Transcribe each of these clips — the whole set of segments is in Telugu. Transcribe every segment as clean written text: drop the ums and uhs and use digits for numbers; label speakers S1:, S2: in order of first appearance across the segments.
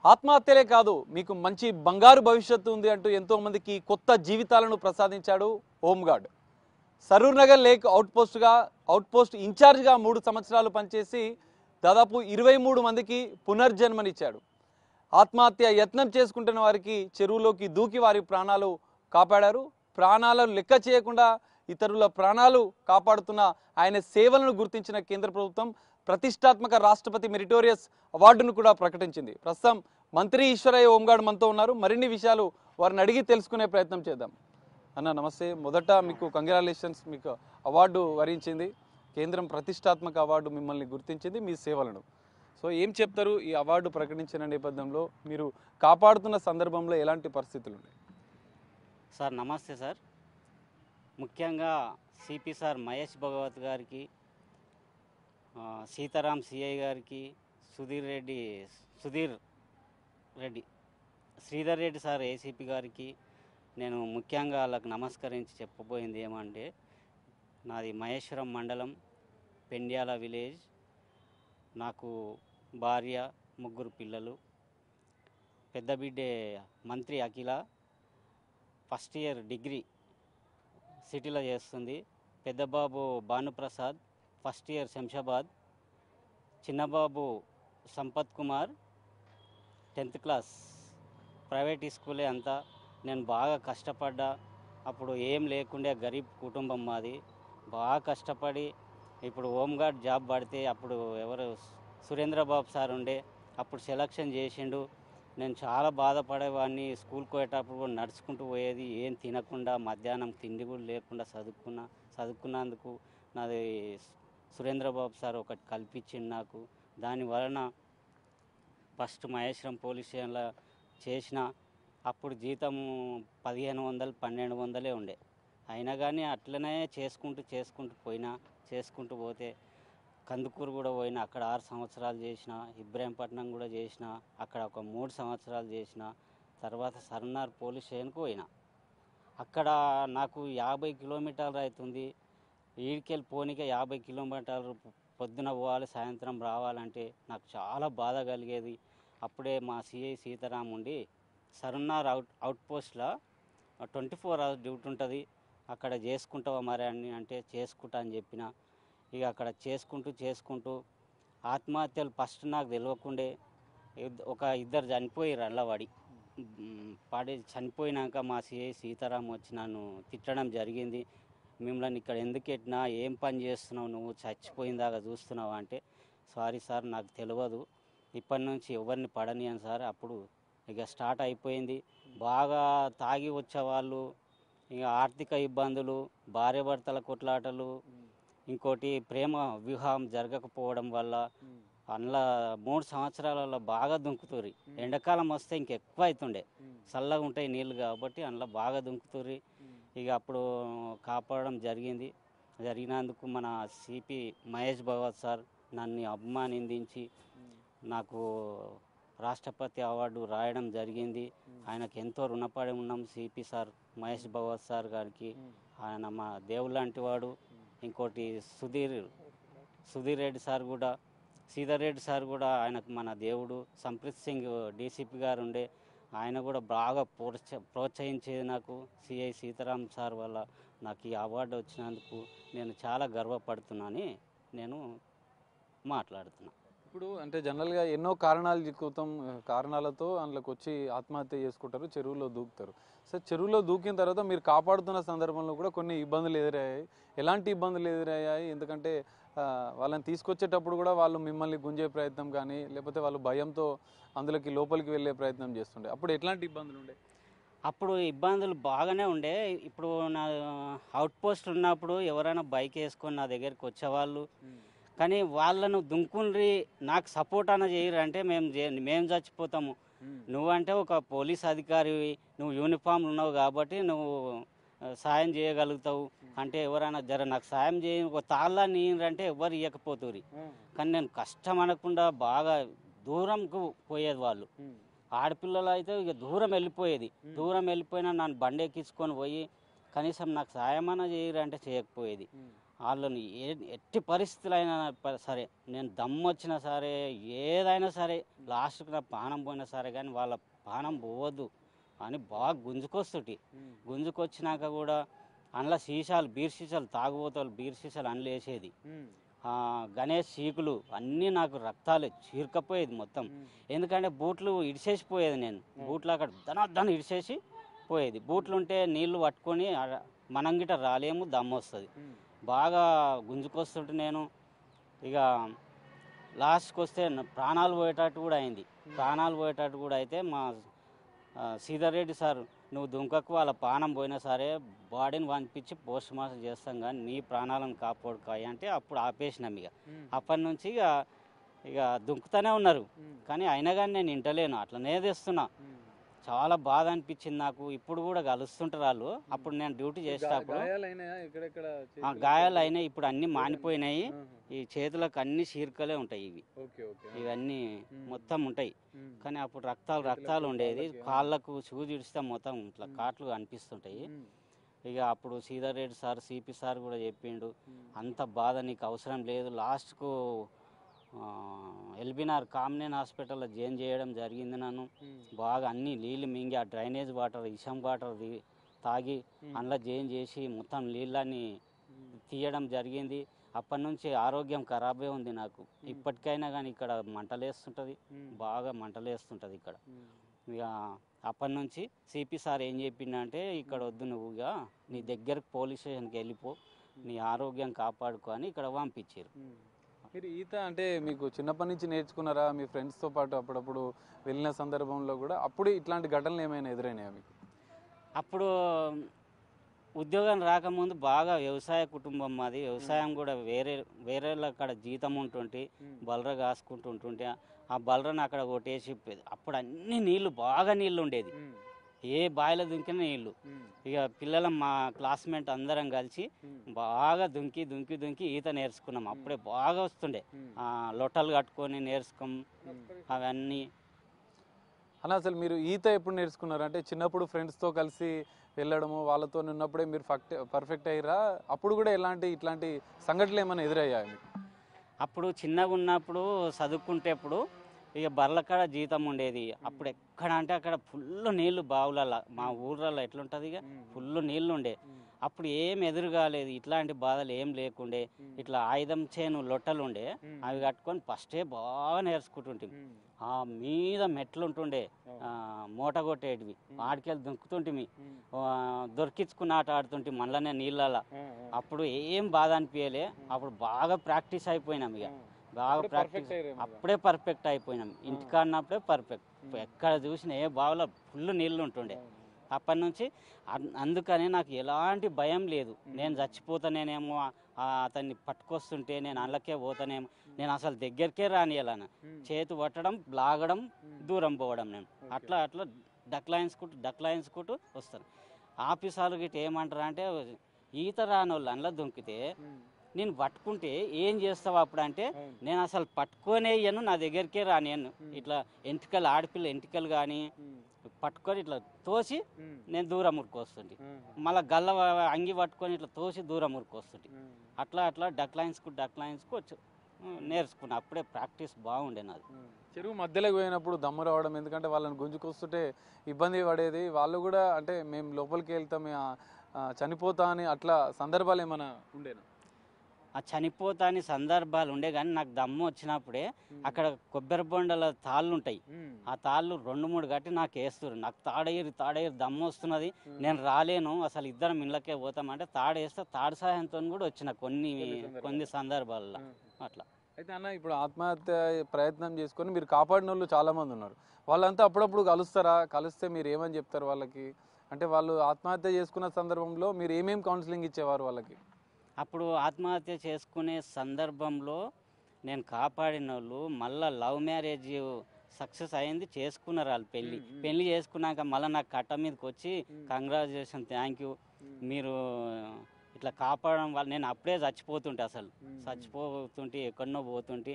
S1: ఆత్మహత్యలే కాదు మీకు మంచి బంగారు భవిష్యత్తు ఉంది అంటూ ఎంతో మందికి కొత్త జీవితాలను ప్రసాదించాడు home guard. Saroor Nagar lake outpost ఇన్ఛార్జ్గా 3 సంవత్సరాలు పనిచేసి దాదాపు 23 మందికి పునర్జన్మనిచ్చాడు. ఆత్మహత్య యత్నం చేసుకుంటున్న వారికి చెరువులోకి దూకి వారి ప్రాణాలు కాపాడారు. ప్రాణాలను లెక్క చేయకుండా ఇతరుల ప్రాణాలు కాపాడుతున్న ఆయన సేవలను గుర్తించిన కేంద్ర ప్రభుత్వం ప్రతిష్టాత్మక రాష్ట్రపతి మెరిటోరియస్ అవార్డును కూడా ప్రకటించింది. ప్రస్తుతం మంత్రి ఈశ్వరయ్య హోంగార్డ్ మనతో ఉన్నారు. మరిన్ని విషయాలు వారిని అడిగి తెలుసుకునే ప్రయత్నం చేద్దాం. అన్న నమస్తే. మొదట మీకు కంగ్రాచులేషన్స్, మీకు అవార్డు వరించింది. కేంద్రం ప్రతిష్టాత్మక అవార్డు మిమ్మల్ని గుర్తించింది మీ సేవలను. సో ఏం చెప్తారు ఈ అవార్డు ప్రకటించిన నేపథ్యంలో? మీరు కాపాడుతున్న సందర్భంలో ఎలాంటి పరిస్థితులు ఉన్నాయి?
S2: సార్ నమస్తే సార్. ముఖ్యంగా సిపి సార్ మహేష్ భగవత్ గారికి, సీతారాం సిఐ గారికి, శ్రీధర్ రెడ్డి సార్ ఏసీపీ గారికి నేను ముఖ్యంగా వాళ్ళకి నమస్కరించి చెప్పబోయింది ఏమంటే, నాది మహేశ్వరం మండలం పెండ్యాల విలేజ్. నాకు భార్య, 3 పిల్లలు. పెద్ద బిడ్డే మంత్రి అఖిల ఫస్ట్ ఇయర్ డిగ్రీ సిటీలో చేస్తుంది. పెద్ద బాబు భానుప్రసాద్ ఫస్ట్ ఇయర్ శంషాబాద్. చిన్నబాబు Sampath Kumar 10th class private స్కూలే. అంతా నేను బాగా కష్టపడ్డా. అప్పుడు ఏం లేకుండే గరీబ్ కుటుంబం మాది. బాగా కష్టపడి ఇప్పుడు హోంగార్డ్ జాబ్ పడితే అప్పుడు ఎవరు సురేంద్రబాబు సార్ ఉండే, అప్పుడు సెలక్షన్ చేసిండు. నేను చాలా బాధపడేవాడిని. స్కూల్కి పోయేటప్పుడు కూడా నడుచుకుంటూ పోయేది, ఏం తినకుండా, మధ్యాహ్నం తిండి కూడా లేకుండా చదువుకున్నందుకు నాది సురేంద్రబాబు సార్ ఒకటి కల్పించింది నాకు. దాని వలన ఫస్ట్ మహేశ్వరం పోలీస్ స్టేషన్లో చేసిన. అప్పుడు జీతము 1500 1200 ఉండే. అయినా కానీ అట్లనే చేసుకుంటూ పోతే కందుకూరు కూడా పోయినా, అక్కడ 6 సంవత్సరాలు చేసిన. ఇబ్రాహీంపట్నం కూడా చేసిన, అక్కడ ఒక 3 సంవత్సరాలు చేసిన. తర్వాత సర్నార్ పోలీస్ స్టేషన్కి పోయినా. అక్కడ నాకు 50 కిలోమీటర్లు అవుతుంది. ఈడికెళ్ళి పోనీకే 50 కిలోమీటర్లు పొద్దున పోవాలి, సాయంత్రం రావాలంటే నాకు చాలా బాధ కలిగేది. అప్పుడే మా సిఐ సీతారాం ఉండి, సర్నార్ అవుట్పోస్ట్లో 24 hours డ్యూటీ ఉంటుంది, అక్కడ చేసుకుంటావా మరి అని అంటే చేసుకుంటా అని చెప్పిన. ఇక అక్కడ చేసుకుంటూ ఆత్మహత్యలు ఫస్ట్ నాకు తెలియకుండే ఒక 2 చనిపోయారు. అలా పడి చనిపోయినాక మా సిఐ సీతారాం వచ్చి నన్ను తిట్టడం జరిగింది. మిమ్మల్ని ఇక్కడ ఎందుకు ఎట్టినా, ఏం పని చేస్తున్నావు నువ్వు, చచ్చిపోయిందాకా చూస్తున్నావు అంటే, సారీ సార్ నాకు తెలియదు, ఇప్పటి నుంచి ఎవరిని పడనియను సార్. అప్పుడు ఇక స్టార్ట్ అయిపోయింది. బాగా తాగి వచ్చేవాళ్ళు, ఇక ఆర్థిక ఇబ్బందులు, భార్యాభర్తల కొట్లాటలు, ఇంకోటి ప్రేమ వివాహం జరగకపోవడం వల్ల అందులో 3 సంవత్సరాలలో బాగా దుంకుతుర్రి. ఎండాకాలం వస్తే ఇంకెక్కువ అవుతుండే, చల్లగా ఉంటాయి నీళ్ళు కాబట్టి అందులో బాగా దుంకుతుర్రి. ఇక అప్పుడు కాపాడడం జరిగినందుకు మన సిపి మహేష్ భగవత్ సార్ నన్ను అభిమానించి నాకు రాష్ట్రపతి అవార్డు రాయడం జరిగింది. ఆయనకు ఎంతో రుణపడి ఉన్నాం CP sir Mahesh Bhagwat sir గారికి. ఆయన మా దేవుడు లాంటి వాడు. ఇంకోటి శ్రీధర్ రెడ్డి సార్ కూడా ఆయనకు మన దేవుడు. సంప్రీత్ సింగ్ డీసీపీ గారు ఉండే, ఆయన కూడా బాగా ప్రోత్సహించేది నాకు. సిఐ సీతారాం సార్ వల్ల నాకు ఈ అవార్డు వచ్చినందుకు నేను చాలా గర్వపడుతున్నానని నేను మాట్లాడుతున్నా.
S1: ఇప్పుడు అంటే జనరల్గా ఎన్నో కారణాలతో అందులోకి వచ్చి ఆత్మహత్య చేసుకుంటారు, చెరువులో దూకుతారు. సో చెరువులో దూకిన తర్వాత మీరు కాపాడుతున్న సందర్భంలో కూడా కొన్ని ఇబ్బందులు ఎదురయ్యాయి. ఎలాంటి ఇబ్బందులు ఎదురయ్యాయి? ఎందుకంటే వాళ్ళని తీసుకొచ్చేటప్పుడు కూడా వాళ్ళు మిమ్మల్ని గుంజే ప్రయత్నం కానీ, లేకపోతే వాళ్ళు భయంతో అందులోకి లోపలికి వెళ్ళే ప్రయత్నం చేస్తుండే. అప్పుడు ఎట్లాంటి ఇబ్బందులు ఉండే?
S2: అప్పుడు ఇబ్బందులు బాగానే ఉండే. ఇప్పుడు నా అవుట్పోస్ట్ ఉన్నప్పుడు ఎవరైనా బైక్ వేసుకొని నా దగ్గరికి వచ్చేవాళ్ళు, కానీ వాళ్ళను దుంకుని నాకు సపోర్ట్ అన్న చేయరు. అంటే మేము చచ్చిపోతాము, నువ్వంటే ఒక పోలీస్ అధికారివి, నువ్వు యూనిఫామ్ ఉన్నావు కాబట్టి నువ్వు సాయం చేయగలుగుతావు అంటే ఎవరైనా నాకు సాయం చేయ ఒక తాళ్ళ నీరంటే ఎవరు ఇవ్వకపోతురి. కానీ నేను కష్టం అనకుండా బాగా దూరంకు పోయేది. వాళ్ళు ఆడపిల్లలు అయితే ఇక దూరం వెళ్ళిపోయినా నన్ను బండి ఎక్కించుకొని పోయి కనీసం నాకు సాయం అన్న చేయరంటే చేయకపోయేది. వాళ్ళని ఎట్టి పరిస్థితులైనా సరే, నేను దమ్ము వచ్చినా సరే, ఏదైనా సరే, లాస్ట్కి నా ప్రాణం పోయినా సరే కానీ వాళ్ళ ప్రాణం పోవద్దు అని బాగా గుంజుకొస్తుంటి. గుంజుకొచ్చినాక కూడా అందులో సీసాలు, బీర్ సీసాలు, తాగుబోతాలు బీర్ సీసాలు అందులో వేసేది. గణేష్ చీకులు అన్నీ నాకు రక్తాలు చీరకపోయేది మొత్తం. ఎందుకంటే బూట్లు ఇడిసేసిపోయేది, నేను బూట్లు అక్కడ ధనాధన ఇడిసేసి పోయేది. బూట్లు ఉంటే నీళ్లు పట్టుకొని మనం గిట రాలేము, దమ్ము వస్తుంది. బాగా గుంజుకొస్తుంటే నేను ఇక లాస్ట్కి వస్తే ప్రాణాలు పోయేటట్టు కూడా అయింది. ప్రాణాలు పోయేటట్టు కూడా అయితే మా శ్రీధర్ రెడ్డి సార్, నువ్వు దుంకకు, వాళ్ళ ప్రాణం పోయినా సరే బాడీని పంపించి పోస్ట్ మార్టం చేస్తాం కానీ నీ ప్రాణాలను కాపాడుకోయి అంటే అప్పుడు ఆపేసినాం. ఇక అప్పటి నుంచి ఇక దుంకుతూనే ఉన్నారు. కానీ అయినా కానీ నేను ఇంటలేను, అట్లనే తెస్తున్నా. చాలా బాధ అనిపించింది నాకు. ఇప్పుడు కూడా కలుస్తుంటారు వాళ్ళు. అప్పుడు నేను డ్యూటీ చేసేటప్పుడు గాయాలు అయినాయి, ఇప్పుడు అన్ని మానిపోయినాయి. ఈ చేతులకు అన్ని చీరకలే ఉంటాయి, ఇవన్నీ మొత్తం ఉంటాయి. కానీ అప్పుడు రక్తాలు ఉండేది. కాళ్ళకు సూది ఇడిస్తే మొత్తం ఇట్లా కాట్లు అనిపిస్తుంటాయి. ఇక అప్పుడు Sridhar Reddy sir, CP sir కూడా చెప్పిండు, అంత బాధ నీకు అవసరం లేదు. లాస్ట్కు ఎల్బీనార్ కామ్నేన్ హాస్పిటల్లో జాయిన్ చేయడం జరిగింది. నన్ను బాగా అన్ని నీళ్ళు మింగి ఆ డ్రైనేజ్ వాటర్, ఇషం వాటర్ తాగి అందులో జాయిన్ చేసి మొత్తం నీళ్ళని తీయడం జరిగింది. అప్పటి నుంచి ఆరోగ్యం ఖరాబే ఉంది నాకు. ఇప్పటికైనా కానీ ఇక్కడ మంటలేస్తుంటుంది, బాగా మంటలేస్తుంటుంది ఇక్కడ. ఇక అప్పటి నుంచి సిపి సార్ ఏం చెప్పిండంటే, ఇక్కడ వద్దు, నువ్వుగా నీ దగ్గరకు పోలీస్ స్టేషన్కి వెళ్ళిపో, నీ ఆరోగ్యం కాపాడుకో అని ఇక్కడ పంపించారు.
S1: మీరు ఈత అంటే మీకు చిన్నప్పటి నుంచి నేర్చుకున్నారా? మీ ఫ్రెండ్స్తో పాటు అప్పుడప్పుడు వెళ్ళిన సందర్భంలో కూడా అప్పుడు ఇట్లాంటి ఘటనలు ఏమైనా ఎదురైనాయా మీకు?
S2: అప్పుడు ఉద్యోగం రాకముందు బాగా వ్యవసాయ కుటుంబం మాది. వ్యవసాయం కూడా వేరే అక్కడ జీతం ఉంటుంటే బలర కాసుకుంటుంటుంటే ఆ బలరను అక్కడ కొట్టేసి అప్పుడు అన్ని నీళ్లు, బాగా నీళ్ళు ఉండేది. ఏ బావిలో దుంకిన నీళ్ళు. ఇక పిల్లలు మా క్లాస్మేట్ అందరం కలిసి బాగా దుంకి ఈత నేర్చుకున్నాం. అప్పుడే బాగా వస్తుండే, లొట్టలు కట్టుకొని నేర్చుకోం అవన్నీ.
S1: అలా అసలు మీరు ఈత ఎప్పుడు నేర్చుకున్నారు? అంటే చిన్నప్పుడు ఫ్రెండ్స్తో కలిసి వెళ్ళడము, వాళ్ళతో ఉన్నప్పుడే మీరు పర్ఫెక్ట్ అయ్యారా? అప్పుడు కూడా ఇట్లాంటి సంఘటనలు ఏమైనా ఎదురయ్యాయి మీకు?
S2: అప్పుడు చిన్నగా ఉన్నప్పుడు చదువుకుంటేప్పుడు ఇక బర్లకాడ జీతం ఉండేది. అప్పుడు ఎక్కడ అంటే అక్కడ ఫుల్ నీళ్లు బావులలో, మా ఊర్లలో ఎట్లుంటుంది, ఇక ఫుల్ నీళ్లు ఉండే. అప్పుడు ఏం ఎదురు కాలేదు, ఇట్లాంటి బాధలు ఏం లేకుండే. ఇట్లా ఆయుధం చేను లొట్టలు ఉండే, అవి కట్టుకొని ఫస్టే బాగా నేర్చుకుంటుంటే. ఆ మీద మెట్లు ఉంటుండే, మూట కొట్టేటివి, ఆడికెళ్ళి దుంకుతుంటిమి, దొరికించుకుని ఆట ఆడుతుంటే మళ్ళీ నీళ్ళలో. అప్పుడు ఏం బాధ అనిపించలే. అప్పుడు బాగా ప్రాక్టీస్ అయిపోయినాం. ఇక బాగా ప్రాక్టీస్, అప్పుడే పర్ఫెక్ట్ అయిపోయినాం. ఇంటికాడినప్పుడే పర్ఫెక్ట్. ఎక్కడ చూసినా ఏ బావిలో ఫుల్ నీళ్ళు ఉంటుండే. అప్పటి నుంచి అందుకని నాకు ఎలాంటి భయం లేదు. నేను చచ్చిపోతానేమో, అతన్ని పట్టుకొస్తుంటే నేను అందులోకే పోతానేమో, నేను అసలు దగ్గరికే రానియాలను. చేతి పట్టడం, లాగడం, దూరం పోవడం. నేను అట్లా డక్లాయించుకుంటూ వస్తాను. ఆఫీసర్లు గిట్ట ఏమంటారు అంటే, ఈత రాని వాళ్ళు అందులో దుంకితే నేను పట్టుకుంటే ఏం చేస్తావు అప్పుడు అంటే, నేను అసలు పట్టుకొనేయను, నా దగ్గరికే రానియను. ఇట్లా ఆడపిల్ల ఎంటికలు కానీ పట్టుకొని ఇట్లా తోసి నేను దూరం ఉరికొస్తుంటే, మళ్ళీ గల్ల అంగి పట్టుకొని ఇట్లా తోసి దూరం ఉరికొస్తుంటే, అట్లా డక్లాయించుకు నేర్చుకున్నా. అప్పుడే ప్రాక్టీస్ బాగుండే నాది.
S1: చెరువు మధ్యలోకి పోయినప్పుడు దమ్ము రావడం, ఎందుకంటే వాళ్ళని గుంజుకొస్తుంటే ఇబ్బంది పడేది. వాళ్ళు కూడా అంటే మేము లోపలికి వెళ్తాం, చనిపోతా అని అట్లా సందర్భాలు ఏమైనా ఉండేనా?
S2: ఆ చనిపోతా అని సందర్భాలు ఉండే, కానీ నాకు దమ్ము వచ్చినప్పుడే అక్కడ కొబ్బరి బొండల తాళ్ళు ఉంటాయి. ఆ తాళ్ళు 2-3 గట్టి నాకు వేస్తారు. నాకు తాడేరు దమ్ము వస్తున్నది, నేను రాలేను, అసలు ఇద్దరం ఇళ్ళకే పోతామంటే తాడేస్తే తాడు సహాయంతో కూడా వచ్చిన కొన్ని సందర్భాల్లో అట్లా.
S1: అయితే అన్న, ఇప్పుడు ఆత్మహత్య ప్రయత్నం చేసుకొని మీరు కాపాడిన వాళ్ళు చాలామంది ఉన్నారు. వాళ్ళంతా అప్పుడప్పుడు కలుస్తారా? కలిస్తే మీరు ఏమని చెప్తారు వాళ్ళకి? అంటే వాళ్ళు ఆత్మహత్య చేసుకున్న సందర్భంలో మీరు ఏమేమి కౌన్సిలింగ్ ఇచ్చేవారు వాళ్ళకి?
S2: అప్పుడు ఆత్మహత్య చేసుకునే సందర్భంలో నేను కాపాడిన వాళ్ళు మళ్ళీ లవ్ మ్యారేజ్ సక్సెస్ అయింది, చేసుకున్నారు వాళ్ళు. పెళ్ళి చేసుకున్నాక మళ్ళీ నాకు కట్ట మీదకి వచ్చి కంగ్రాచులేషన్, థ్యాంక్ యూ, మీరు ఇట్లా కాపాడడం వల్ల. నేను అప్పుడే చచ్చిపోతుంటే ఎక్కడనో పోతుంటే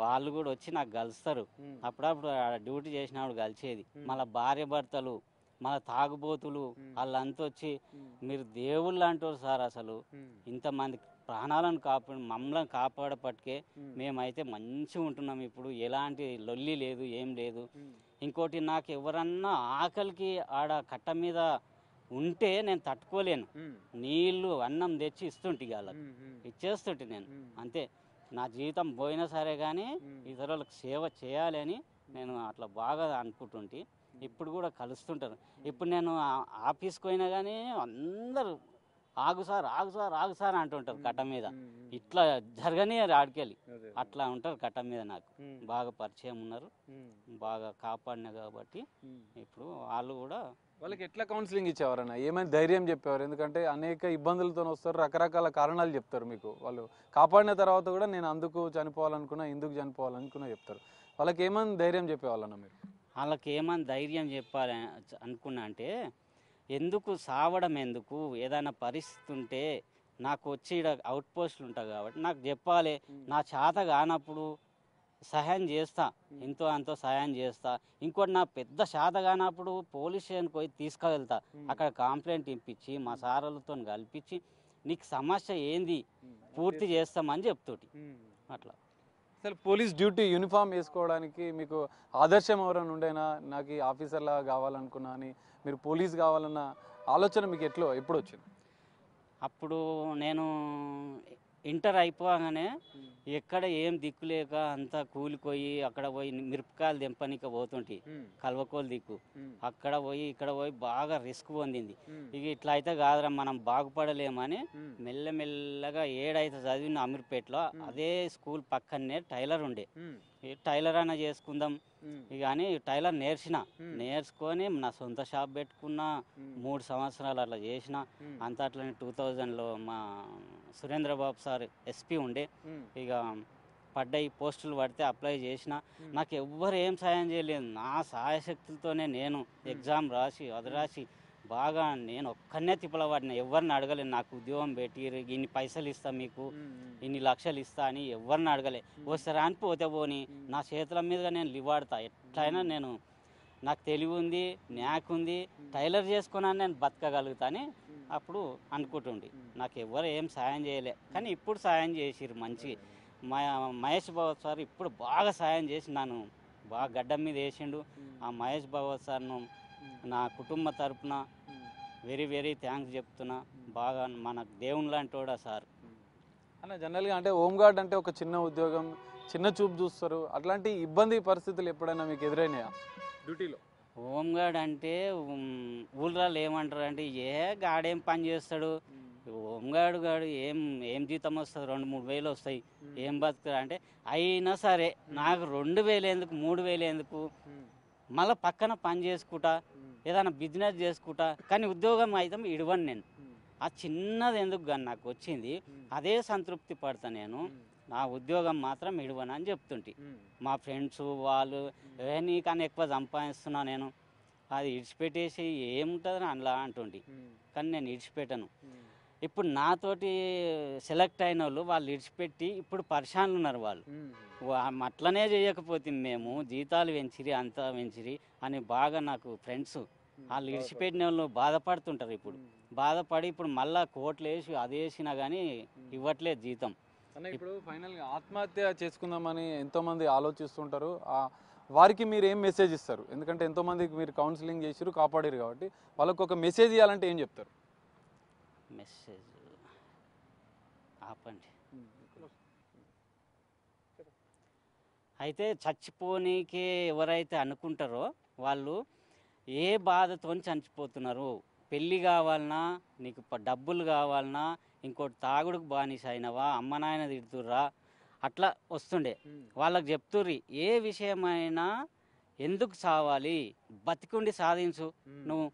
S2: వాళ్ళు కూడా వచ్చి నాకు కలుస్తారు. అప్పుడప్పుడు డ్యూటీ చేసినప్పుడు కలిసేది. మళ్ళీ భార్య భర్తలు, మన తాగుబోతులు వాళ్ళంతా వచ్చి, మీరు దేవుళ్ళు అంటారు సార్, అసలు ఇంతమంది ప్రాణాలను మమ్మల్ని కాపాడపట్టుకే మేమైతే మంచిగా ఉంటున్నాం. ఇప్పుడు ఎలాంటి లొల్లి లేదు, ఏం లేదు. ఇంకోటి, నాకు ఎవరన్నా ఆకలికి ఆడ కట్ట మీద ఉంటే నేను తట్టుకోలేను. నీళ్ళు అన్నం తెచ్చి ఇస్తుంటే వాళ్ళకి ఇచ్చేస్తుంటే నేను అంతే. నా జీవితం పోయినా సరే కానీ ఇతరులకు సేవ చేయాలని నేను అట్లా బాగా అనుకుంటుంటే ఇప్పుడు కూడా కలుస్తుంటారు. ఇప్పుడు నేను ఆఫీస్కి పోయినా కానీ అందరూ ఆగు సార్ ఆగు సార్ ఆగు సార్ అంటుంటారు కట్ట మీద. ఇట్లా జరగని ఆడికెళ్ళి అట్లా ఉంటారు కట్ట మీద. నాకు బాగా పరిచయం ఉన్నారు, బాగా కాపాడిన కాబట్టి ఇప్పుడు వాళ్ళు కూడా.
S1: వాళ్ళకి ఎట్లా కౌన్సిలింగ్ ఇచ్చేవారన్నా, ఏమైనా ధైర్యం చెప్పేవారు? ఎందుకంటే అనేక ఇబ్బందులతో వస్తారు, రకరకాల కారణాలు చెప్తారు మీకు. వాళ్ళు కాపాడిన తర్వాత కూడా నేను అందుకు చనిపోవాలనుకున్నా, ఇందుకు చనిపోవాలనుకున్నా చెప్తారు. వాళ్ళకి ఏమైనా ధైర్యం చెప్పేవాళ్ళన్నా మీరు?
S2: వాళ్ళకి ఏమైనా ధైర్యం చెప్పాలి అనుకున్నా అంటే, ఎందుకు సావడం, ఎందుకు ఏదైనా పరిస్థితి ఉంటే నాకు వచ్చి ఇక్కడ అవుట్ పోస్టులు ఉంటాయి కాబట్టి నాకు చెప్పాలి. నా చేత కానప్పుడు సహాయం చేస్తా, ఎంతో అంతో సహాయం చేస్తా. ఇంకోటి, నా పెద్ద చేత కానప్పుడు పోలీస్ స్టేషన్కి పోయి తీసుకువెళ్తా. అక్కడ కంప్లైంట్ ఇప్పించి మా సార్లతో కల్పించి నీకు సమస్య ఏంది పూర్తి చేస్తామని చెప్తోటి. అట్లా
S1: అసలు పోలీస్ డ్యూటీ యూనిఫామ్ వేసుకోవడానికి మీకు ఆదర్శం ఎవరైనా ఉండేనా? నాకు ఈ ఆఫీసర్లా కావాలనుకున్నా అని, మీరు పోలీస్ కావాలన్న ఆలోచన మీకు ఎప్పుడు వచ్చింది?
S2: అప్పుడు నేను ఇంటర్ అయిపోగానే ఎక్కడ ఏం దిక్కులేక అంతా కూలిపోయి అక్కడ పోయి మిరపకాయలు తెంపనిక పోతుంటే కల్వకోలు దిక్కు, అక్కడ పోయి ఇక్కడ పోయి బాగా రిస్క్ పొందింది. ఇక ఇట్లా అయితే కాదురా మనం బాగుపడలేమని మెల్లమెల్లగా ఏడైతే చదివిన అమీర్పేటలో అదే స్కూల్ పక్కనే టైలర్ ఉండే. టైలర్ అయినా చేసుకుందాం ఇక అని టైలర్ నేర్చుకొని నా సొంత షాప్ పెట్టుకున్నా. 3 సంవత్సరాలు అట్లా చేసిన. అంత అట్లనే 2000లో మా సురేంద్రబాబు సార్ ఎస్పీ ఉండే. ఇక పడ్డాయి పోస్టులు పడితే అప్లై చేసిన. నాకు ఎవ్వరు ఏం సాయం చేయలేదు. నా సహాయశక్తులతోనే నేను ఎగ్జామ్ రాసి అది రాసి బాగా నేను ఒక్కనే తిప్పలవాడిన. ఎవరిని అడగలేదు. నాకు ఉద్యోగం పెట్టి ఇన్ని పైసలు ఇస్తా, మీకు ఇన్ని లక్షలు ఇస్తా అని ఎవరిని అడగలే. వస్తారా అని పోతే పోని నా చేతుల మీదుగా నేను లివాడతా. ఎట్లయినా నేను, నాకు తెలివి ఉంది, నాకుంది, టైలర్ చేసుకున్నా నేను బతకగలుగుతా అని అప్పుడు అనుకుంటుండే. నాకు ఎవరు ఏం సాయం చేయలే. కానీ ఇప్పుడు సాయం చేసిర్రు మంచి. మహేష్ భగవత్ సార్ ఇప్పుడు బాగా సాయం చేసి నన్ను బాగా గడ్డం మీద వేసిండు. ఆ మహేష్ భగవత్ సార్ను నా కుటుంబ తరపున వెరీ వెరీ థ్యాంక్స్ చెప్తున్నా. బాగా మన దేవుని లాంటి వాడు సార్
S1: అన్న. జనరల్గా అంటే హోంగార్డ్ అంటే ఒక చిన్న ఉద్యోగం, చిన్న చూపు చూస్తారు. అట్లాంటి ఇబ్బంది పరిస్థితులు ఎప్పుడైనా మీకు ఎదురైనాయా డ్యూటీలో?
S2: హోంగార్డ్ అంటే ఊళ్ళో ఏమంటారు అంటే, గాడేం పని చేస్తాడు, హోంగార్డు గాడు ఏం జీతం వస్తుంది, 2-3 వేలు వస్తాయి, ఏం బతుకుతాడు అంటే. అయినా సరే నాకు 2000 ఎందుకు, 3000 ఎందుకు, మళ్ళీ పక్కన పని చేసుకుంటా, ఏదైనా బిజినెస్ చేసుకుంటా. కానీ ఉద్యోగం అయితే ఇడవను నేను. ఆ చిన్నది ఎందుకు కానీ నాకు వచ్చింది అదే సంతృప్తి పడతా నేను. నా ఉద్యోగం మాత్రం ఇడవను అని చెప్తుంటే మా ఫ్రెండ్స్ వాళ్ళు, నీకన్నా ఎక్కువ సంపాదిస్తున్నా నేను, అది ఇడిచిపెట్టేసి ఏముంటుంది అలా అంటుండి. కానీ నేను ఇడిచిపెట్టను. ఇప్పుడు నాతోటి సెలెక్ట్ అయిన వాళ్ళు ఇడిచిపెట్టి ఇప్పుడు పరిశాన్లు ఉన్నారు. వాళ్ళు అట్లనే చేయకపోతే మేము జీతాలు పెంచిరి, అంతా పెంచిరి అని బాగా నాకు ఫ్రెండ్స్ వాళ్ళు ఇడిచిపెట్టిన వాళ్ళు బాధపడుతుంటారు. ఇప్పుడు బాధపడి ఇప్పుడు మళ్ళీ కోట్లు వేసి అది వేసినా కానీ ఇవ్వట్లేదు జీతం.
S1: అన్న, ఇప్పుడు ఫైనల్గా ఆత్మహత్య చేసుకుందామని ఎంతోమంది ఆలోచిస్తుంటారు. వారికి మీరు ఏం మెసేజ్ ఇస్తారు? ఎందుకంటే ఎంతోమందికి మీరు కౌన్సిలింగ్ చేసిరు, కాపాడారు కాబట్టి వాళ్ళకు ఒక మెసేజ్ ఇవ్వాలంటే ఏం చెప్తారు?
S2: మెసేజ్ ఆపండి. అయితే చచ్చిపోనీకే ఎవరైతే అనుకుంటారో వాళ్ళు ఏ బాధతో చనిపోతున్నారు. పెళ్ళి కావాలన్నా, నీకు డబ్బులు కావాలన్నా, ఇంకోటి తాగుడుకు బానిస అయినవా, అమ్మ నాయన తిడుతుర్రా, అట్లా వస్తుండే. వాళ్ళకి చెప్తుర్రి ఏ విషయమైనా ఎందుకు సావాలి, బతికుండి సాధించు, నువ్వు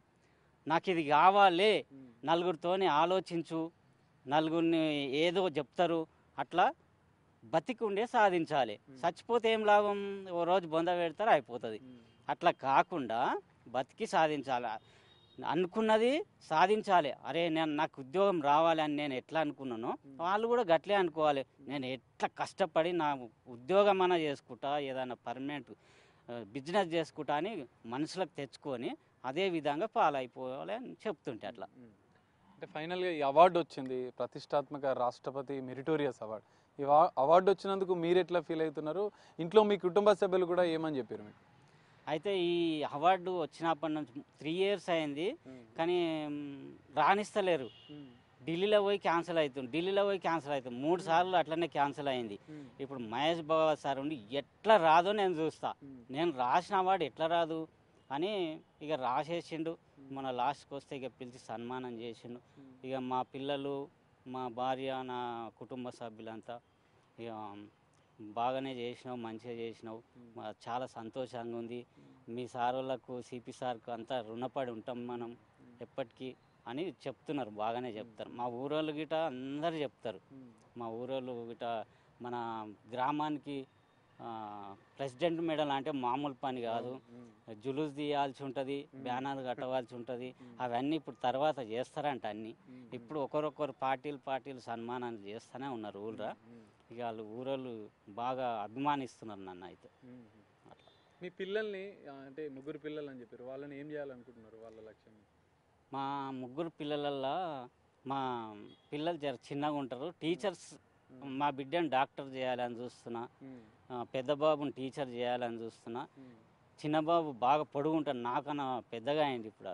S2: నాకు ఇది కావాలి, నలుగురితోని ఆలోచించు, నలుగురిని ఏదో చెప్తారు, అట్లా బతికుండే సాధించాలి. చచ్చిపోతే ఏం లాభం, ఓ రోజు బొంద పెడతారు అయిపోతుంది. అట్లా కాకుండా బతికి సాధించాలి, అనుకున్నది సాధించాలి. అరే నాకు ఉద్యోగం రావాలి అని నేను ఎట్లా అనుకున్నానో వాళ్ళు కూడా గట్లే అనుకోవాలి. నేను ఎట్లా కష్టపడి నా ఉద్యోగం అన్నా చేసుకుంటా, ఏదైనా పర్మనెంట్ బిజినెస్ చేసుకుంటా అని మనసులకు తెచ్చుకొని అదే విధంగా ఫాలో అయిపోవాలి అని చెప్తుంటే అట్లా.
S1: అంటే ఫైనల్గా ఈ అవార్డు వచ్చింది, ప్రతిష్టాత్మక రాష్ట్రపతి మెరిటోరియస్ అవార్డు. ఈ అవార్డు వచ్చినందుకు మీరు ఎట్లా ఫీల్ అవుతున్నారు? ఇంట్లో మీ కుటుంబ సభ్యులు కూడా ఏమని చెప్పారు మీకు?
S2: అయితే ఈ అవార్డు వచ్చినప్పటి నుంచి 3 years అయింది, కానీ రాణిస్తలేరు. ఢిల్లీలో పోయి క్యాన్సిల్ అవుతుంది, 3 సార్లు అట్లనే క్యాన్సిల్ అయింది. ఇప్పుడు మహేష్ బాబు సార్ ఉండి ఎట్లా రాదో నేను చూస్తా, నేను రాసిన అవార్డు ఎట్లా రాదు అని ఇక రాసేసిండు. మన లాస్ట్కి వస్తే ఇక పిలిచి సన్మానం చేసిండు. ఇక మా పిల్లలు, మా భార్య, నా కుటుంబ సభ్యులంతా ఇక బాగానే చేసినావు, మంచిగా చేసినావు, చాలా సంతోషంగా ఉంది. మీ సార్ వాళ్ళకు, సిపి సార్కు అంతా రుణపడి ఉంటాం మనం ఎప్పటికీ అని చెప్తున్నారు, బాగానే చెప్తారు. మా ఊరోళ్ళు గిట అందరు చెప్తారు. మా ఊరోళ్ళు గిట మన గ్రామానికి ప్రెసిడెంట్ మెడల్ అంటే మామూలు పని కాదు. జులూస్ తీయాల్సి ఉంటుంది, బ్యానర్లు కట్టవలసి ఉంటుంది. అవన్నీ ఇప్పుడు తర్వాత చేస్తారంట అన్నీ. ఇప్పుడు ఒకరొకరు పార్టీలు సన్మానాలు చేస్తూనే ఉన్నారు ఊళ్ళో. ఇక వాళ్ళు ఊరోళ్ళు బాగా అభిమానిస్తున్నారు నన్ను అయితే.
S1: మీ పిల్లల్ని అంటే 3 పిల్లలు అని చెప్పారు, వాళ్ళని ఏం చేయాలనుకుంటున్నారు? వాళ్ళ లక్ష్యం?
S2: మా 3 పిల్లలల్లో మా పిల్లలు జర చిన్నగా ఉంటారు. టీచర్స్, మా బిడ్డను డాక్టర్ చేయాలని చూస్తున్నా, పెద్ద బాబుని టీచర్ చేయాలని చూస్తున్నా. చిన్న బాబు బాగా పొడుగు ఉంటాడు, నాకన్నా పెద్దగా అయింది ఇప్పుడు.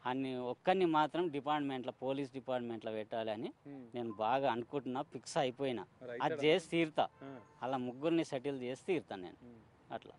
S2: అన్ని ఒక్కరిని మాత్రం డిపార్ట్మెంట్లో, పోలీస్ డిపార్ట్మెంట్లో పెట్టాలి అని నేను బాగా అనుకుంటున్నా, ఫిక్స్ అయిపోయినా. అది చేసి తీరుతా, అలా 3 సెటిల్ చేసి తీరుతాను నేను అట్లా.